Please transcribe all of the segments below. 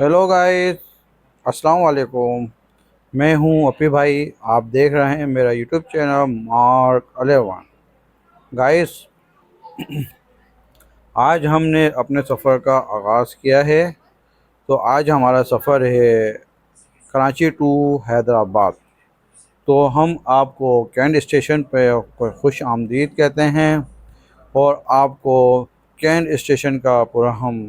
Hello guys, अस्सलाम वालेकुम। मैं हूं अपी भाई। आप देख रहे हैं मेरा यूट्यूब चैनल मार्क 11। गाइस, आज हमने अपने सफ़र का आगाज़ किया है। तो आज हमारा सफ़र है कराची टू हैदराबाद। तो हम आपको कैंट स्टेशन पे खुश आमदीद कहते हैं और आपको कैंट स्टेशन का पूरा हम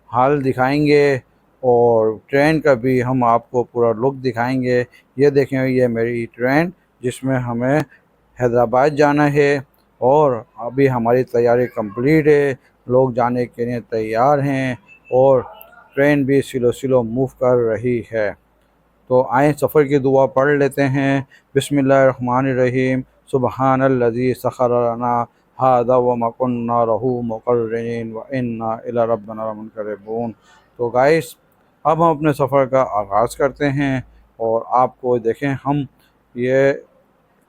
हाल दिखाएंगे और ट्रेन का भी हम आपको पूरा लुक दिखाएंगे। ये देखें, ये मेरी ट्रेन जिसमें हमें हैदराबाद जाना है और अभी हमारी तैयारी कंप्लीट है। लोग जाने के लिए तैयार हैं और ट्रेन भी स्लो स्लो मूव कर रही है। तो आए सफ़र की दुआ पढ़ लेते हैं। बिस्मिल्लाहिर्रहमानिर्रहीम। सुबहानल्लज़ी सख़र लना हाज़ा व मा कुन्ना लहू मुक़र्रिनीन व इन्ना इला रब्बिना लमुनक़लिबून। तो गाइस, अब हम अपने सफ़र का आगाज़ करते हैं और आपको देखें, हम ये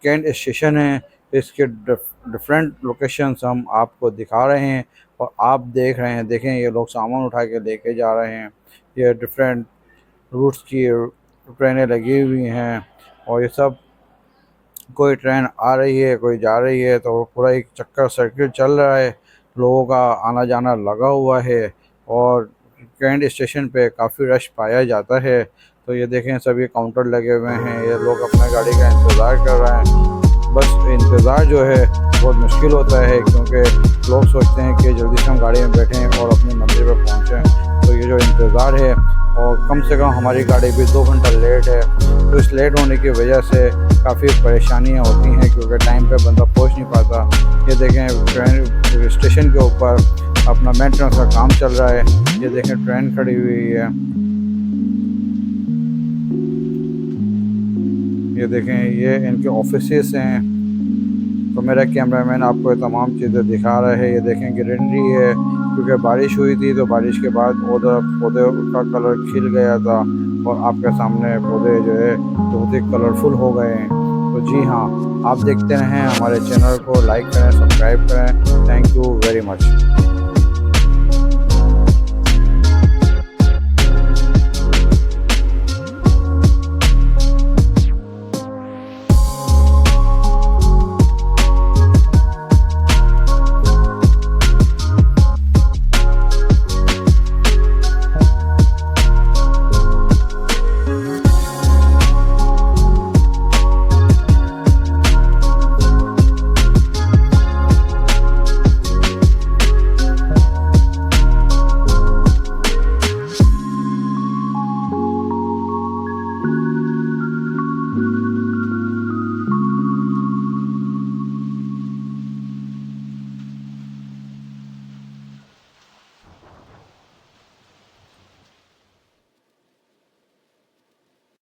कैंट स्टेशन है, इसके डिफरेंट लोकेशंस हम आपको दिखा रहे हैं और आप देख रहे हैं। देखें, ये लोग सामान उठा के लेके जा रहे हैं। ये डिफरेंट रूट्स की ट्रेनें लगी हुई हैं और ये सब, कोई ट्रेन आ रही है, कोई जा रही है, तो पूरा एक चक्कर सर्किट चल रहा है। लोगों का आना जाना लगा हुआ है और कैंट स्टेशन पे काफ़ी रश पाया जाता है। तो ये देखें, सभी काउंटर लगे हुए हैं, ये लोग अपने गाड़ी का इंतज़ार कर रहे हैं। बस इंतज़ार जो है बहुत मुश्किल होता है, क्योंकि लोग सोचते हैं कि जल्दी से हम गाड़ी में बैठें और अपनी मंजिल पर पहुँचें। तो ये जो इंतज़ार है, और कम से कम हमारी गाड़ी भी 2 घंटा लेट है। तो इस लेट होने की वजह से काफ़ी परेशानियाँ होती हैं, क्योंकि टाइम पे बंदा पहुंच नहीं पाता। ये देखें, ट्रेन स्टेशन के ऊपर अपना मेंटेनेंस का काम चल रहा है। ये देखें, ट्रेन खड़ी हुई है। ये देखें, ये इनके ऑफिसेस हैं। तो मेरा कैमरामैन आपको ये तमाम चीज़ें दिखा रहा है। ये देखें, ग्रीनरी है, क्योंकि बारिश हुई थी तो बारिश के बाद उधर पौधे का कलर खिल गया था और आपके सामने पौधे जो है बहुत ही कलरफुल हो गए हैं। तो जी हाँ, आप देखते रहें, हमारे चैनल को लाइक करें, सब्सक्राइब करें। Thank you very much.